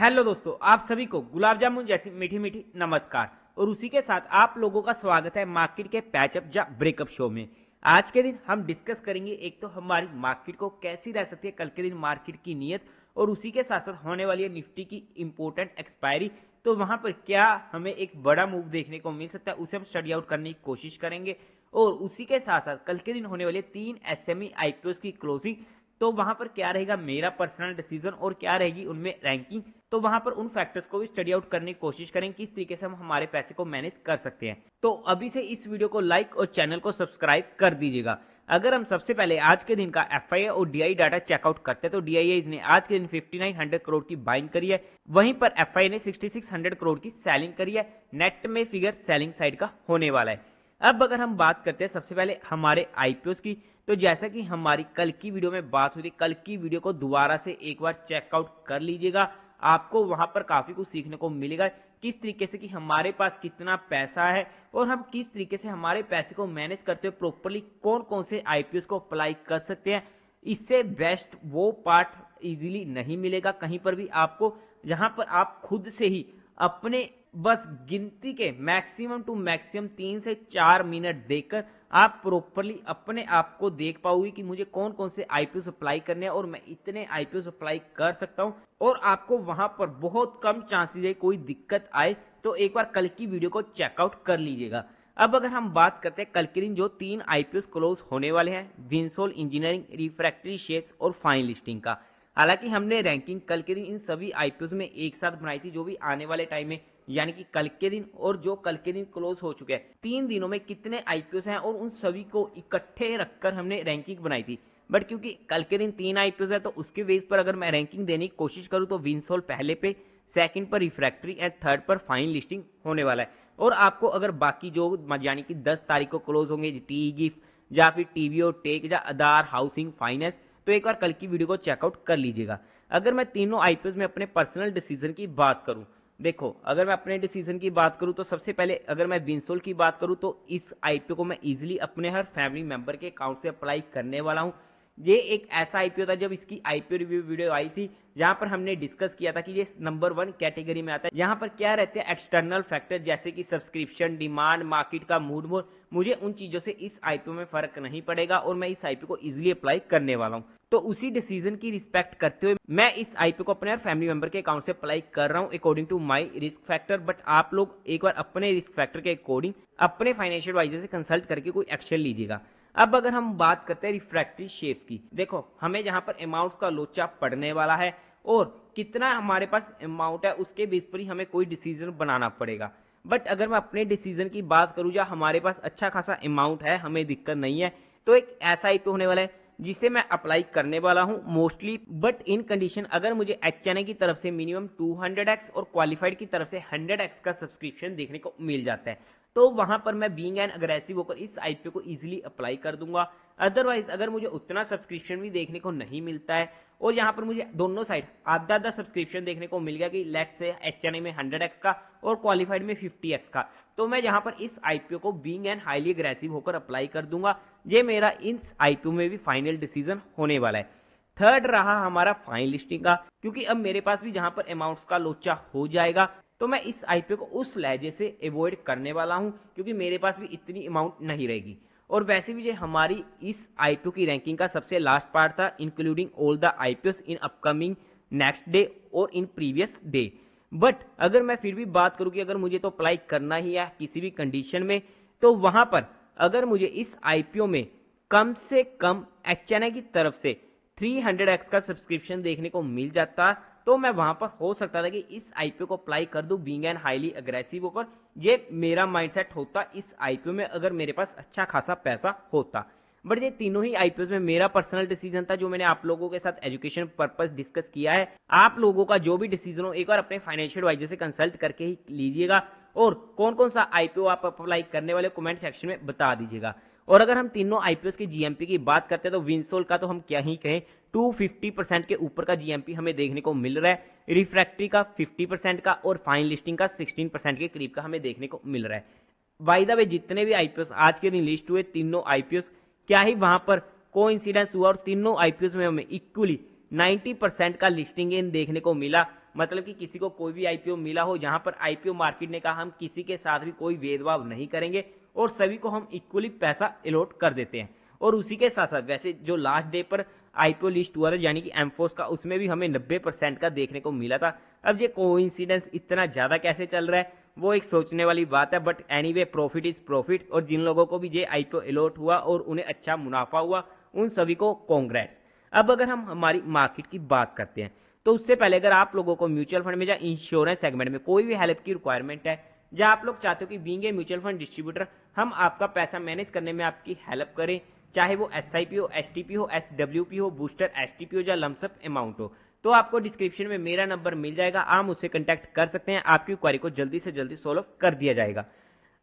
Hello दोस्तों, आप सभी को गुलाब जामुन जैसी मीठी मीठी नमस्कार। और उसी के साथ आप लोगों का स्वागत है मार्केट के पैचअप या ब्रेकअप शो में। आज के दिन हम डिस्कस करेंगे एक तो हमारी मार्केट को कैसी रह सकती है कल के दिन मार्केट की नीयत, और उसी के साथ साथ होने वाली है निफ्टी की इंपॉर्टेंट एक्सपायरी। तो वहां पर क्या हमें एक बड़ा मूव देखने को मिल सकता है, उसे हम स्टडी आउट करने की कोशिश करेंगे। और उसी के साथ साथ कल के दिन होने वाले 3 एसएमई आईपीओ की क्लोजिंग, तो वहां पर क्या रहेगा मेरा पर्सनल डिसीजन और क्या रहेगी उनमें रैंकिंग। तो वहां पर उन फैक्टर्स को भी स्टडी आउट करने की कोशिश करें किस तरीके से हम हमारे पैसे को मैनेज कर सकते हैं। तो अभी से इस वीडियो को लाइक और चैनल को सब्सक्राइब कर दीजिएगा। अगर हम सबसे पहले आज के दिन का एफआईआई और डीआई डाटा चेकआउट करते हैं तो डीआईआई ने आज के दिन 5900 करोड़ की बाइंग करी है, वहीं पर एफआईआई ने 6600 करोड़ की सेलिंग करी है। नेट में फिगर सेलिंग साइड का होने वाला है। अब अगर हम बात करते हैं सबसे पहले हमारे आईपीओ की, तो जैसा कि हमारी कल की वीडियो में बात हुई थी, कल की वीडियो को दोबारा से एक बार चेकआउट कर लीजिएगा। आपको वहां पर काफी कुछ सीखने को मिलेगा किस तरीके से कि हमारे पास कितना पैसा है और हम किस तरीके से हमारे पैसे को मैनेज करते हुए प्रॉपरली कौन कौन से आईपीओ को अप्लाई कर सकते हैं। इससे बेस्ट वो पार्ट इजीली नहीं मिलेगा कहीं पर भी आपको, जहां पर आप खुद से ही अपने बस गिनती के मैक्सिमम टू मैक्सिमम 3 से 4 मिनट देकर आप प्रॉपरली अपने आप को देख पाओगे कि मुझे कौन कौन से आईपीओ अप्लाई करने हैं और मैं इतने आईपीओ अप्लाई कर सकता हूं, और आपको वहां पर बहुत कम चांसेस है कोई दिक्कत आए। तो एक बार कल की वीडियो को चेकआउट कर लीजिएगा। अब अगर हम बात करते हैं कल के दिन जो 3 आईपीओ क्लोज होने वाले हैं, विंसोल इंजीनियरिंग, रिफ्रैक्टरी शेयर्स और फाइन लिस्टिंग का। हालांकि हमने रैंकिंग कल के दिन इन सभी आईपीओ में एक साथ बनाई थी, जो भी आने वाले टाइम में यानी कि कल के दिन और जो कल के दिन क्लोज हो चुके हैं 3 दिनों में कितने आईपीओ हैं, और उन सभी को इकट्ठे रखकर हमने रैंकिंग बनाई थी। बट क्योंकि कल के दिन 3 आईपीओ है तो उसके बेस पर अगर मैं रैंकिंग देने की कोशिश करूं तो विंसोल पहले पे, सेकंड पर रिफ्रैक्टरी एंड थर्ड पर फाइन लिस्टिंग होने वाला है। और आपको अगर बाकी जो यानी कि 10 तारीख को क्लोज होंगे टी गिफ्ट या फिर टीवीओ टेक या आधार हाउसिंग फाइनेंस, तो एक बार कल की वीडियो को चेकआउट कर लीजिएगा। अगर मैं तीनों आईपीओ में अपने पर्सनल डिसीजन की बात करूं, देखो अगर मैं अपने डिसीजन की बात करूं तो सबसे पहले अगर मैं विंसोल की बात करूं तो इस आईपीओ को मैं इजीली अपने हर फैमिली मेंबर के अकाउंट से अप्लाई करने वाला हूं। ये एक ऐसा आईपीओ था, जब इसकी आईपीओ रिव्यू वीडियो आई थी जहां पर हमने डिस्कस किया था कि ये नंबर 1 कैटेगरी में आता है। यहाँ पर क्या रहते हैं एक्सटर्नल फैक्टर जैसे कि सब्सक्रिप्शन, डिमांड, मार्केट का मूड मोड, मुझे उन चीजों से इस आईपीओ में फर्क नहीं पड़ेगा और मैं इस आईपीओ को इजीली अप्लाई करने वाला हूँ। तो उसी डिसीजन की रिस्पेक्ट करते हुए मैं इस आईपीओ को अपने फैमिली मेंबर के अकाउंट से अप्लाई कर रहा हूँ according to my risk factor. But आप लोग एक बार अपने रिस्क फैक्टर के अकॉर्डिंग अपने फाइनेंशियल एडवाइजर से कंसल्ट करके कोई एक्शन लीजिएगा। अब अगर हम बात करते हैं रिफ्रैक्टरी शेप्स की, देखो हमें जहां पर अमाउंट्स का लोचा पड़ने वाला है और कितना हमारे पास अमाउंट है उसके बेस पर ही हमें कोई डिसीजन बनाना पड़ेगा। बट अगर मैं अपने डिसीजन की बात करूं या हमारे पास अच्छा खासा अमाउंट है, हमें दिक्कत नहीं है, तो एक ऐसा आईपीओ होने वाला है जिसे मैं अप्लाई करने वाला हूं मोस्टली, बट इन कंडीशन अगर मुझे एचएनआई की तरफ से मिनिमम 200x और क्वालिफाइड की तरफ से 100x का सब्सक्रिप्शन देखने को मिल जाता है, तो वहां पर मैं बीइंग एन अग्रेसिव होकर इस आईपीओ को इजीली अप्लाई कर दूंगा। अदरवाइज अगर मुझे उतना सब्सक्रिप्शन भी देखने को नहीं मिलता है और यहाँ पर मुझे दोनों साइड आधा आधा सब्सक्रिप्शन देखने को मिल गया कि लेट्स से एचएनआई में 100x का और क्वालिफाइड में 50x का, तो मैं यहाँ पर इस आईपीओ को बीइंग एन हाईली अग्रेसिव होकर अप्लाई कर दूंगा। ये मेरा इस आईपीओ में भी फाइनल डिसीजन होने वाला है। थर्ड रहा हमारा फाइन लिस्टिंग का, क्योंकि अब मेरे पास भी जहां पर अमाउंट्स का लोचा हो जाएगा तो मैं इस आईपीओ को उस लहजे से अवॉइड करने वाला हूं, क्योंकि मेरे पास भी इतनी अमाउंट नहीं रहेगी। और वैसे भी ये हमारी इस आईपीओ की रैंकिंग का सबसे लास्ट पार्ट था, including all the IPO in upcoming next day और इन प्रीवियस डे। बट अगर मैं फिर भी बात करूं कि अगर मुझे तो अप्लाई करना ही है किसी भी कंडीशन में, तो वहां पर अगर मुझे इस आईपीओ में कम से कम एचएनआई की तरफ से 300x का सब्सक्रिप्शन देखने को मिल जाता, तो मैं वहां पर हो सकता था कि इस आईपीओ को अप्लाई कर दूं बीइंग एन हाईली अग्रेसिव होकर। ये मेरा माइंडसेट होता इस आईपीओ में अगर मेरे पास अच्छा खासा पैसा होता। बट ये तीनों ही आईपीओ में मेरा पर्सनल डिसीजन था, जो मैंने आप लोगों के साथ एजुकेशन पर्पस डिस्कस किया है। आप लोगों का जो भी डिसीजन हो एक बार अपने फाइनेंशियल एडवाइजर से कंसल्ट करके ही लीजिएगा, और कौन कौन सा आईपीओ आप अप्लाई करने वाले कमेंट सेक्शन में बता दीजिएगा। और अगर हम तीनों आईपीओ की जीएमपी की बात करते हैं तो विंसोल का तो हम क्या ही कहें, 250% के ऊपर का जीएमपी हमें देखने को मिल रहा है, रिफ्रैक्टरी का 50% का और फाइन लिस्टिंग का 16% के करीब का हमें देखने को मिल रहा है। बाय द वे जितने भी आईपीओ आज के दिन लिस्ट हुए तीनों आईपीओ, क्या ही वहां पर कोइंसिडेंस हुआ और तीनों आईपीओ में हमें इक्वली 90% का लिस्टिंग इन देखने को मिला। मतलब कि किसी को कोई भी आईपीओ मिला हो, जहां पर आईपीओ मार्केट ने कहा हम किसी के साथ भी कोई भेदभाव नहीं करेंगे और सभी को हम इक्वली पैसा अलॉट कर देते हैं। और उसी के साथ साथ वैसे जो लास्ट डे पर आईपीओ लिस्ट हुआ था यानी कि एमफोस का, उसमें भी हमें 90% का देखने को मिला था। अब ये कोइंसिडेंस इतना ज्यादा कैसे चल रहा है वो एक सोचने वाली बात है, but anyway profit is profit. और जिन लोगों को भी ये आईपीओ अलॉट हुआ और उन्हें अच्छा मुनाफा हुआ, उन सभी को कांग्रेट्स। अब अगर हम हमारी मार्केट की बात करते हैं तो उससे पहले अगर आप लोगों को म्यूचुअल फंड में या इंश्योरेंस सेगमेंट में कोई भी हेल्प की रिक्वायरमेंट है, या आप लोग चाहते हो कि being a mutual fund distributor हम आपका पैसा मैनेज करने में आपकी हेल्प करें, चाहे वो एसआईपी हो, एसटीपी हो, एसडब्ल्यूपी हो, बूस्टर एसटीपी हो या लमसम अमाउंट हो, तो आपको डिस्क्रिप्शन में मेरा नंबर मिल जाएगा, आप मुझसे कांटेक्ट कर सकते हैं, आपकी क्वेरी को जल्दी से जल्दी सॉल्व कर दिया जाएगा।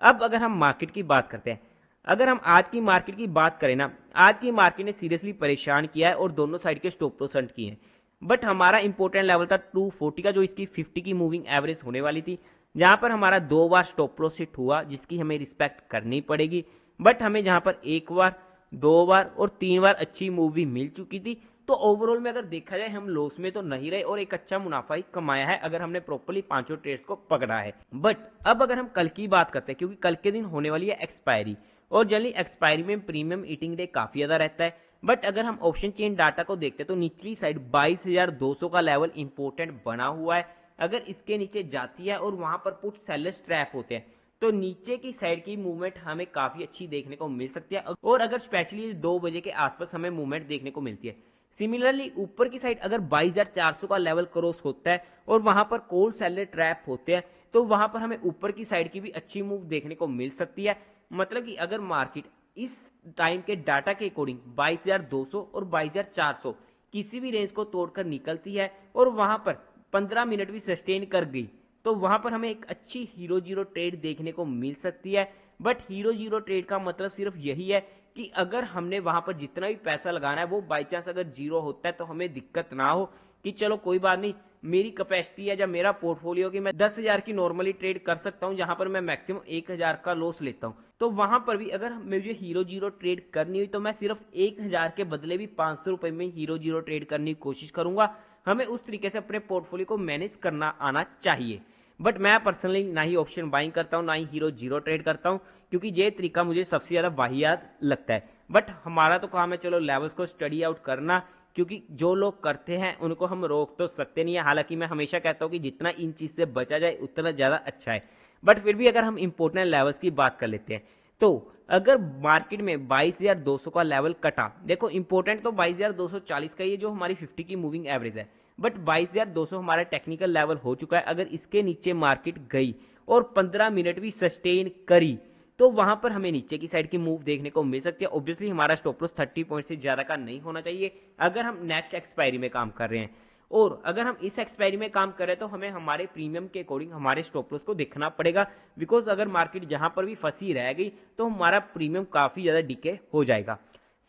अब अगर हम मार्केट की बात करते हैं, अगर हम आज की मार्केट की बात करें ना, आज की मार्केट ने सीरियसली परेशान किया है और दोनों साइड के स्टॉप लॉस हंट किए हैं। बट हमारा इंपॉर्टेंट लेवल था 240 का, जो इसकी 50 की मूविंग एवरेज होने वाली थी, जहां पर हमारा 2 बार स्टॉप लॉस हिट हुआ, जिसकी हमें रिस्पेक्ट करनी पड़ेगी। बट हमें जहां पर 1 बार, 2 बार और 3 बार अच्छी मूव भी मिल चुकी थी। तो ओवरऑल में अगर देखा जाए हम लॉस में तो नहीं रहे और एक अच्छा मुनाफा ही कमाया है अगर हमने प्रॉपर्ली पांचों ट्रेड्स को पकड़ा है। बट अब अगर हम कल की बात करते हैं, क्योंकि कल के दिन होने वाली है एक्सपायरी, और जनरली एक्सपायरी में प्रीमियम ईटिंग डे काफी ज्यादा रहता है। बट अगर हम ऑप्शन चेन डाटा को देखते हैं तो निचली साइड 22,200 का लेवल इंपॉर्टेंट बना हुआ है। अगर इसके नीचे जाती है और वहां पर पुट सेलर्स ट्रैप होते हैं तो नीचे की साइड की मूवमेंट हमें काफी अच्छी देखने को मिल सकती है, और अगर स्पेशली 2 बजे के आसपास हमें मूवमेंट देखने को मिलती है। सिमिलरली ऊपर की साइड अगर 22,400 का लेवल क्रॉस होता है और वहां पर कोल सेलर ट्रैप होते हैं तो वहां पर हमें ऊपर की साइड की भी अच्छी मूव देखने को मिल सकती है। मतलब कि अगर मार्केट इस टाइम के डाटा के अकॉर्डिंग 22,200 और 22,400 किसी भी रेंज को तोड़कर निकलती है और वहां पर 15 मिनट भी सस्टेन कर गई, तो वहां पर हमें एक अच्छी हीरो जीरो ट्रेड देखने को मिल सकती है। बट हीरो जीरो ट्रेड का मतलब सिर्फ यही है कि अगर हमने वहां पर जितना भी पैसा लगाना है वो बाई चांस अगर जीरो होता है तो हमें दिक्कत ना हो कि चलो कोई बात नहीं, मेरी कैपेसिटी है या मेरा पोर्टफोलियो कि मैं 10,000 की नॉर्मली ट्रेड कर सकता हूं, जहां पर मैं मैक्सिमम 1,000 का लॉस लेता हूं। तो वहां पर भी अगर मुझे हीरो जीरो ट्रेड करनी हुई तो मैं सिर्फ 1,000 के बदले भी 500 रुपए में हीरो जीरो ट्रेड करने की कोशिश करूंगा। हमें उस तरीके से अपने पोर्टफोलियो को मैनेज करना आना चाहिए। बट मैं पर्सनली ना ही ऑप्शन बाइंग करता हूं ना ही हीरो जीरो ट्रेड करता हूं, क्योंकि ये तरीका मुझे सबसे ज्यादा वाहियात लगता है। बट हमारा तो काम है चलो लेवल्स को स्टडी आउट करना, क्योंकि जो लोग करते हैं उनको हम रोक तो सकते नहीं है। हालांकि मैं हमेशा कहता हूं कि जितना इन चीज से बचा जाए उतना ज्यादा अच्छा है। बट फिर भी अगर हम इंपोर्टेंट लेवल्स की बात कर लेते हैं तो अगर मार्केट में 22,200 का लेवल कटा, देखो इंपोर्टेंट तो 22,240 का ये जो हमारी 50 की मूविंग एवरेज है, बट 22,200 हमारा टेक्निकल लेवल हो चुका है। अगर इसके नीचे मार्केट गई और 15 मिनट भी सस्टेन करी तो वहां पर हमें नीचे की साइड की मूव देखने को मिल सकती है। ऑब्वियसली हमारा स्टॉप लॉस 30 पॉइंट से ज्यादा का नहीं होना चाहिए अगर हम नेक्स्ट एक्सपायरी में काम कर रहे हैं, और अगर हम इस एक्सपायरी में काम कर रहे हैं तो हमें हमारे प्रीमियम के अकॉर्डिंग हमारे स्टॉप लॉस को देखना पड़ेगा। बिकॉज अगर मार्केट जहां पर भी फंसी रह गई तो हमारा प्रीमियम काफी ज्यादा डिके हो जाएगा।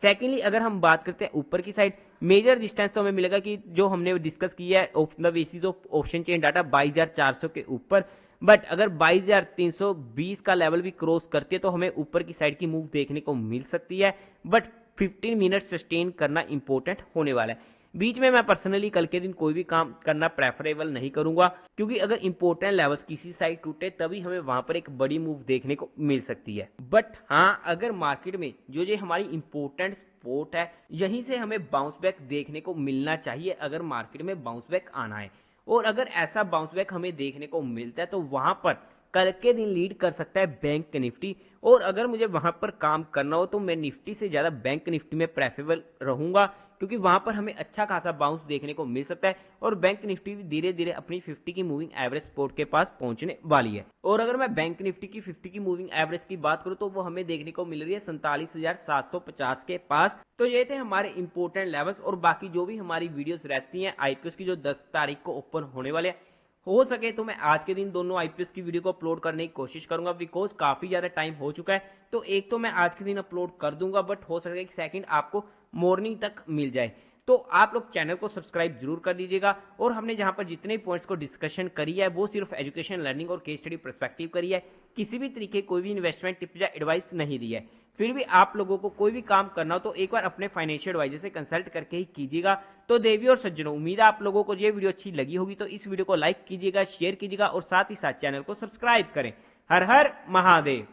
सेकेंडली अगर हम बात करते हैं ऊपर की साइड, मेजर डिस्टेंस तो हमें मिलेगा कि जो हमने डिस्कस किया है on the basis of option chain data 22,400 के ऊपर। बट अगर 22,320 का लेवल भी क्रॉस करती है तो हमें ऊपर की साइड की मूव देखने को मिल सकती है। बट 15 मिनट सस्टेन करना इंपॉर्टेंट होने वाला है। बीच में मैं पर्सनली कल के दिन कोई भी काम करना प्रेफरेबल नहीं करूंगा, क्योंकि अगर इंपॉर्टेंट लेवल्स किसी साइड टूटे तभी हमें वहां पर एक बड़ी मूव देखने को मिल सकती है। बट हाँ, अगर मार्केट में जो ये हमारी इंपॉर्टेंट सपोर्ट है यहीं से हमें बाउंस बैक देखने को मिलना चाहिए अगर मार्केट में बाउंस बैक आना है। और अगर ऐसा बाउंस बैक हमें देखने को मिलता है तो वहां पर कल के दिन लीड कर सकता है बैंक निफ्टी। और अगर मुझे वहां पर काम करना हो तो मैं निफ्टी से ज्यादा बैंक निफ्टी में प्रेफरेबल रहूंगा, क्योंकि वहां पर हमें अच्छा खासा बाउंस देखने को मिल सकता है और बैंक निफ्टी भी धीरे धीरे अपनी 50 की मूविंग एवरेज सपोर्ट के पास पहुंचने वाली है। और अगर मैं बैंक निफ्टी की 50 की मूविंग एवरेज की बात करूं तो वो हमें देखने को मिल रही है 47,750 के पास। तो ये थे हमारे इंपॉर्टेंट लेवल्स, और बाकी जो भी हमारी वीडियोस रहती हैं आईपीओ की जो 10 तारीख को ओपन होने वाले हैं, हो सके तो मैं आज के दिन दोनों आईपीएस की वीडियो को अपलोड करने की कोशिश करूंगा, बिकॉज काफी ज्यादा टाइम हो चुका है। तो एक तो मैं आज के दिन अपलोड कर दूंगा, बट हो सके कि सेकंड आपको मॉर्निंग तक मिल जाए। तो आप लोग चैनल को सब्सक्राइब जरूर कर लीजिएगा। और हमने जहां पर जितने पॉइंट्स को डिस्कशन करी है वो सिर्फ एजुकेशन, लर्निंग और केस स्टडी पर्सपेक्टिव करी है, किसी भी तरीके कोई भी इन्वेस्टमेंट टिप या एडवाइस नहीं दी है। फिर भी आप लोगों को कोई भी काम करना हो तो एक बार अपने फाइनेंशियल एडवाइजर से कंसल्ट करके ही कीजिएगा। तो देवी और सज्जनों, उम्मीद है आप लोगों को ये वीडियो अच्छी लगी होगी, तो इस वीडियो को लाइक कीजिएगा, शेयर कीजिएगा और साथ ही साथ चैनल को सब्सक्राइब करें। हर हर महादेव।